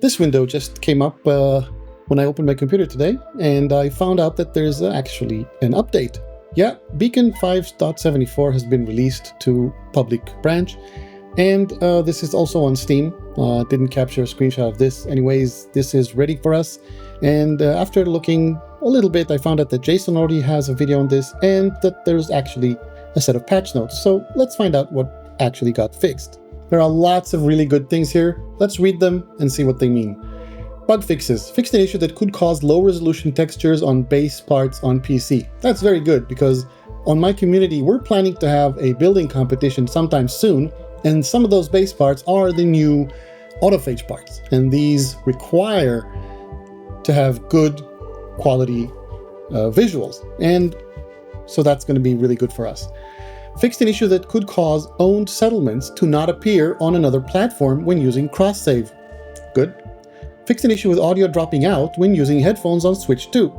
This window just came up when I opened my computer today, and I found out that there's actually an update. Yeah, Beacon 5.74 has been released to public branch, and this is also on Steam. Didn't capture a screenshot of this. Anyways, this is ready for us. And after looking a little bit, I found out that Jason already has a video on this, and that there's actually a set of patch notes. So let's find out what actually got fixed. There are lots of really good things here. Let's read them and see what they mean. Bug fixes. Fixed an issue that could cause low resolution textures on base parts on PC. That's very good, because on my community we're planning to have a building competition sometime soon, and some of those base parts are the new autophage parts, and these require to have good quality visuals, and so that's going to be really good for us. Fixed an issue that could cause owned settlements to not appear on another platform when using cross-save. Good. Fixed an issue with audio dropping out when using headphones on Switch 2.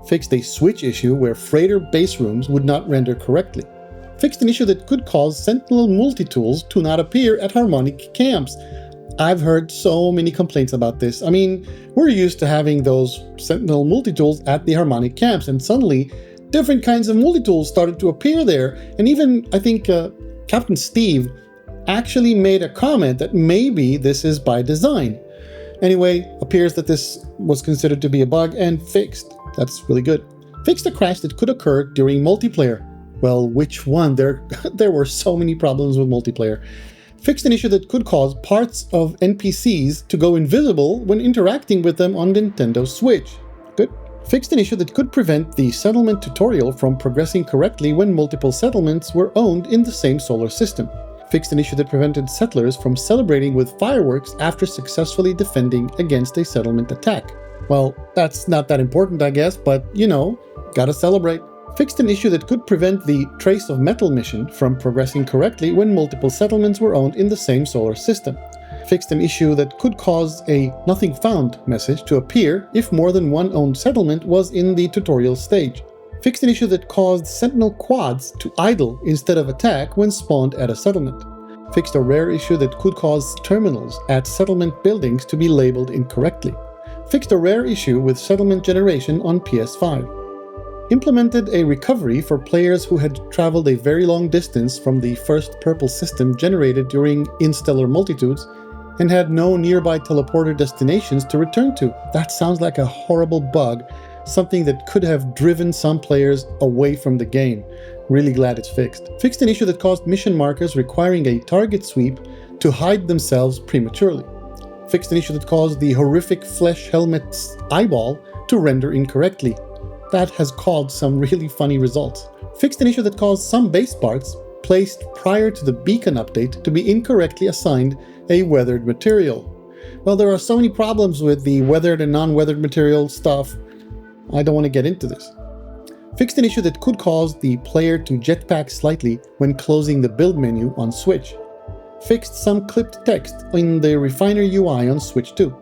Fixed a switch issue where freighter base rooms would not render correctly. Fixed an issue that could cause Sentinel multi-tools to not appear at Harmonic camps. I've heard so many complaints about this. I mean, we're used to having those Sentinel multi-tools at the Harmonic camps, and suddenly different kinds of multi-tools started to appear there. And even, I think, Captain Steve actually made a comment that maybe this is by design. Anyway, appears that this was considered to be a bug and fixed. That's really good. Fixed a crash that could occur during multiplayer. Well, which one? There were so many problems with multiplayer. Fixed an issue that could cause parts of NPCs to go invisible when interacting with them on Nintendo Switch. Good. Fixed an issue that could prevent the settlement tutorial from progressing correctly when multiple settlements were owned in the same solar system. Fixed an issue that prevented settlers from celebrating with fireworks after successfully defending against a settlement attack. Well, that's not that important, I guess, but you know, gotta celebrate. Fixed an issue that could prevent the Trace of Metal mission from progressing correctly when multiple settlements were owned in the same solar system. Fixed an issue that could cause a Nothing Found message to appear if more than one owned settlement was in the tutorial stage. Fixed an issue that caused Sentinel quads to idle instead of attack when spawned at a settlement. Fixed a rare issue that could cause terminals at settlement buildings to be labeled incorrectly. Fixed a rare issue with settlement generation on PS5. Implemented a recovery for players who had traveled a very long distance from the first purple system generated during Instellar Multitudes and had no nearby teleporter destinations to return to. That sounds like a horrible bug, something that could have driven some players away from the game. Really glad it's fixed. Fixed an issue that caused mission markers requiring a target sweep to hide themselves prematurely. Fixed an issue that caused the horrific flesh helmet's eyeball to render incorrectly. That has caused some really funny results. Fixed an issue that caused some base parts placed prior to the beacon update to be incorrectly assigned a weathered material. Well, there are so many problems with the weathered and non-weathered material stuff. I don't want to get into this. Fixed an issue that could cause the player to jetpack slightly when closing the build menu on Switch. Fixed some clipped text in the Refiner UI on Switch 2.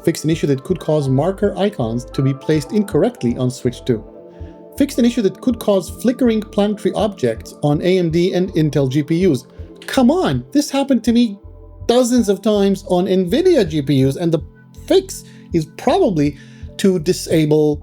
Fixed an issue that could cause marker icons to be placed incorrectly on Switch 2. Fixed an issue that could cause flickering planetary objects on AMD and Intel GPUs. Come on, this happened to me dozens of times on NVIDIA GPUs, and the fix is probably to disable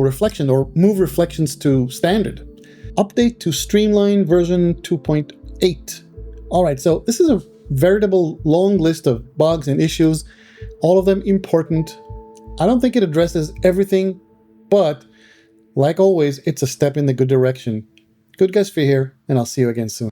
reflection or move reflections to standard. Update to Streamline version 2.8. Alright, so this is a veritable long list of bugs and issues, all of them important. I don't think it addresses everything, but like always, it's a step in the good direction. GoodGuysFree here, and I'll see you again soon.